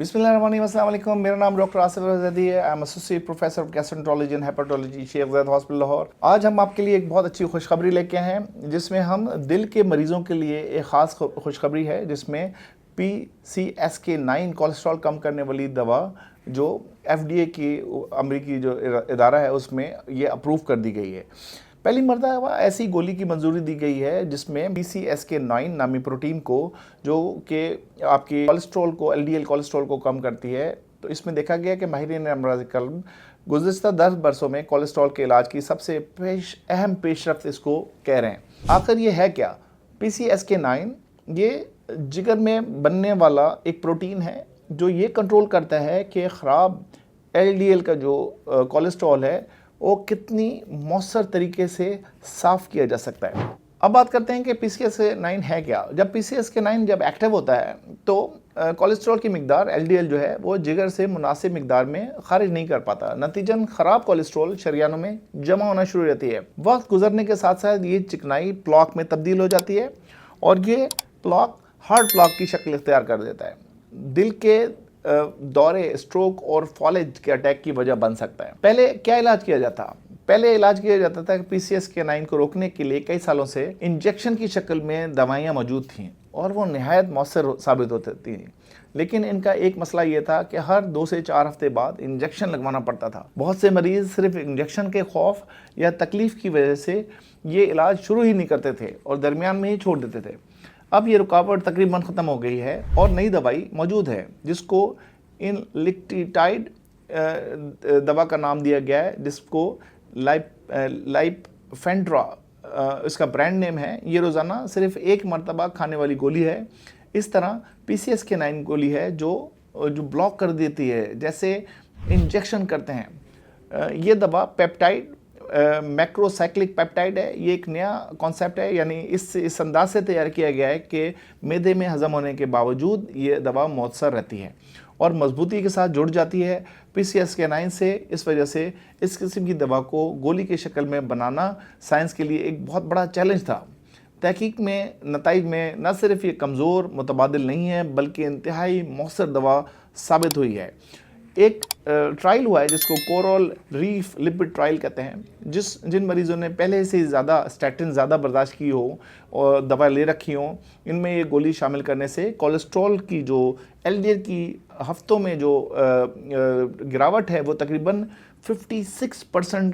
बिस्मिल्लाहिर्रहमानिर्रहीम, अस्सलाम वालेकुम। मेरा नाम डॉक्टर आसिफ रज़दी है। I am associate professor of gastroenterology and hepatology, Sheikh Zayed hospital Lahore. आज हम आपके लिए एक बहुत अच्छी खुशखबरी लेके आए हैं, जिसमें हम दिल के मरीज़ों के लिए एक ख़ास खुशखबरी है, जिसमें PCSK9 कोलेस्ट्रॉल कम करने वाली दवा जो FDA की अमरीकी जो इदारा है उसमें ये अप्रूव कर दी गई है। पहली मरतबा ऐसी गोली की मंजूरी दी गई है जिसमें PCSK9 नामी प्रोटीन को, जो कि आपकी कोलेस्ट्रॉल को, LDL कोलेस्ट्रॉल को कम करती है। तो इसमें देखा गया कि माहिरीन अमराज़ क़ल्ब गुज़िश्ता 10 बरसों में कोलेस्ट्रॉल के इलाज की सबसे अहम पेशरफ्त इसको कह रहे हैं। आखिर ये है क्या? PCSK9 ये जिगर में बनने वाला एक प्रोटीन है जो ये कंट्रोल करता है कि ख़राब LDL का जो कोलेस्ट्रॉल है वो कितनी मौसर तरीके से साफ़ किया जा सकता है। अब बात करते हैं कि PCSK9 है क्या। जब PCSK9 जब एक्टिव होता है तो कोलेस्ट्रॉल की मिकदार LDL जो है वो जिगर से मुनासिब मिकदार में खारिज नहीं कर पाता। नतीजन ख़राब कोलेस्ट्रॉल शरियानों में जमा होना शुरू हो जाती है। वक्त गुजरने के साथ साथ ये चिकनाई प्लॉक में तब्दील हो जाती है और ये प्लॉक हार्ट प्लॉक की शक्ल इख्तियार कर देता है। दिल के दौरे, स्ट्रोक और फॉलेज के अटैक की वजह बन सकता है। पहले क्या इलाज किया जाता? पहले इलाज किया जाता था कि PCSK9 को रोकने के लिए कई सालों से इंजेक्शन की शक्ल में दवाइयाँ मौजूद थीं और वो नहायत मौसर साबित होती थी। लेकिन इनका एक मसला ये था कि हर 2 से 4 हफ्ते बाद इंजेक्शन लगवाना पड़ता था। बहुत से मरीज़ सिर्फ इंजेक्शन के खौफ या तकलीफ़ की वजह से ये इलाज शुरू ही नहीं करते थे और दरमियान में ही छोड़ देते थे। अब ये रुकावट तकरीबन ख़त्म हो गई है और नई दवाई मौजूद है जिसको इनलिक्टिटाइड दवा का नाम दिया गया है, जिसको लाइपफेंड्रा इसका ब्रांड नेम है। ये रोज़ाना सिर्फ एक मरतबा खाने वाली गोली है। इस तरह PCSK9 गोली है जो ब्लॉक कर देती है जैसे इंजेक्शन करते हैं। ये दवा पेप्टाइड मैक्रोसाइक्लिक पेप्टाइड है। ये एक नया कॉन्सेप्ट है, यानी इस अंदाज से तैयार किया गया है कि मैदे में हज़म होने के बावजूद ये दवा मौसर रहती है और मजबूती के साथ जुड़ जाती है PCSK9 से। इस वजह से इस किस्म की दवा को गोली की शक्ल में बनाना साइंस के लिए एक बहुत बड़ा चैलेंज था। तहकीक में नताइज में न सिर्फ ये कमज़ोर मुतबादिल नहीं है बल्कि इंतहाई मौसर दवा साबित हुई है। एक ट्रायल हुआ है जिसको कोरल रीफ लिपिड ट्रायल कहते हैं, जिन मरीज़ों ने पहले से ज़्यादा स्टैटिन ज़्यादा बर्दाश्त की हो और दवा ले रखी हो, इनमें ये गोली शामिल करने से कोलेस्ट्रॉल की जो LDL की हफ्तों में जो गिरावट है वो तकरीबन 56%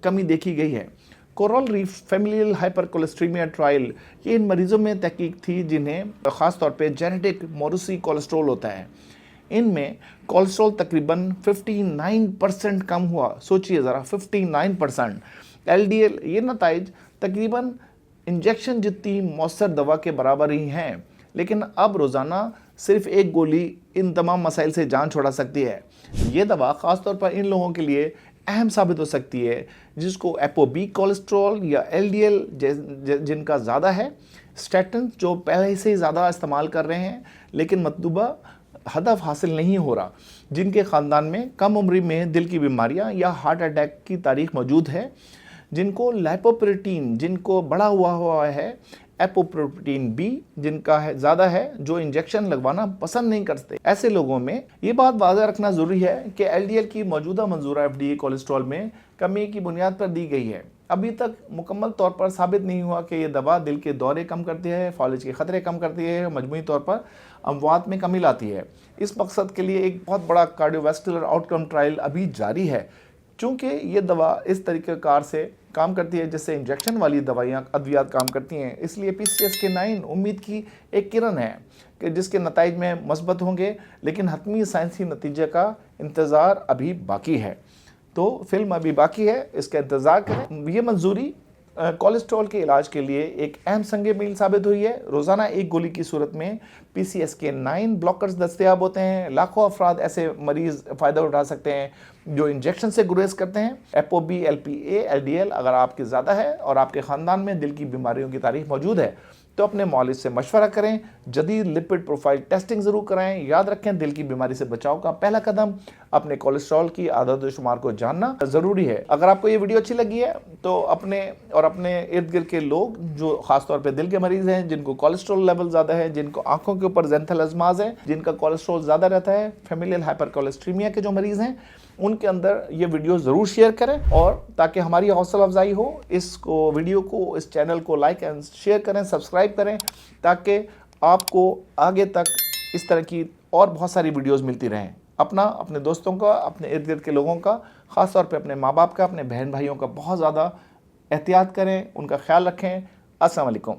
कमी देखी गई है। कोरल रीफ फैमिलियल हाइपरकोलेस्ट्रीमिया ट्रायल, ये इन मरीज़ों में तहकीक थी जिन्हें ख़ास तौर पे जेनेटिक मोरूसी कोलेस्ट्रॉल होता है। इनमें कोलेस्ट्रॉल तकरीबन 59% कम हुआ। सोचिए ज़रा, 59%। LDL ये नताइज तकरीबन इंजेक्शन जितनी मौसर दवा के बराबर ही हैं, लेकिन अब रोज़ाना सिर्फ एक गोली इन तमाम मसाइल से जान छुड़ा सकती है। ये दवा ख़ास तौर पर इन लोगों के लिए अहम साबित हो सकती है जिसको ApoB कोलेस्ट्रॉल या LDL जिनका ज़्यादा है, स्टैटिन जो पहले से ही ज़्यादा इस्तेमाल कर रहे हैं लेकिन मतलूबा हदफ हासिल नहीं हो रहा, जिनके ख़ानदान में कम उम्र में दिल की बीमारियां या हार्ट अटैक की तारीख मौजूद है, जिनको लाइपोप्रोटीन जिनको बढ़ा हुआ है, एपोप्रोटीन B जिनका है ज़्यादा है, जो इंजेक्शन लगवाना पसंद नहीं करते। ऐसे लोगों में ये बात वाज़ह रखना ज़रूरी है कि LDL की मौजूदा मंजूरा FDA कोलेस्ट्रॉल में कमी की बुनियाद पर दी गई है। अभी तक मुकम्मल तौर पर साबित नहीं हुआ कि ये दवा दिल के दौरे कम करती है, फॉलेज के ख़तरे कम करती है, मजमूई तौर पर अमवात में कमी लाती है। इस मकसद के लिए एक बहुत बड़ा कार्डियोवैस्कुलर आउटकम ट्रायल अभी जारी है। चूँकि ये दवा इस तरीक़ेकार से काम करती है जिससे इंजेक्शन वाली दवाइयाँ अद्वियात काम करती हैं, इसलिए PCSK9 उम्मीद की एक किरण है कि जिसके नताइज में मस्बत होंगे, लेकिन हतमी साइंसी नतीजे का इंतज़ार अभी बाकी है। तो फिल्म अभी बाकी है, इसका इंतज़ार करें। ये मंजूरी कोलेस्ट्रॉल के इलाज के लिए एक अहम संग मील साबित हुई है। रोज़ाना एक गोली की सूरत में PCSK9 ब्लॉकर्स दस्तयाब होते हैं। लाखों अफराद ऐसे मरीज़ फ़ायदा उठा सकते हैं जो इंजेक्शन से गुरेज करते हैं। ApoB LPA LDL अगर आपके ज़्यादा है और आपके ख़ानदान में दिल की बीमारियों की तारीख मौजूद है تو اپنے معالج سے مشورہ کریں، جدید لپڈ پروفائل ٹیسٹنگ ضرور کرائیں۔ یاد رکھیں دل کی بیماری سے بچاؤ کا پہلا قدم اپنے کولیسٹرول کی اعداد و شمار کو جاننا ضروری ہے۔ اگر آپ کو یہ ویڈیو اچھی لگی ہے تو اپنے ارد گرد کے لوگ جو خاص طور پہ دل کے مریض ہیں، جن کو کولیسٹرول لیول زیادہ ہے، جن کو آنکھوں کے اوپر زینتھل ازماز ہے، جن کا کولیسٹرول زیادہ رہتا ہے، فیملیل ہائپر کولیسٹریمیا کے جو مریض ہیں، ان کے اندر یہ ویڈیو ضرور شیئر کریں، اور تاکہ ہماری حوصلہ افزائی ہو، اس ویڈیو کو، اس چینل کو لائک اینڈ شیئر کریں، سبسکرائب کریں، تاکہ آپ کو آگے تک اس طرح کی اور بہت ساری ویڈیوز ملتی رہیں۔ اپنے دوستوں کا، اپنے ارد گرد کے لوگوں کا، خاص طور پہ اپنے ماں باپ کا، اپنے بہن بھائیوں کا بہت زیادہ احتیاط کریں، ان کا خیال رکھیں۔ السلام علیکم۔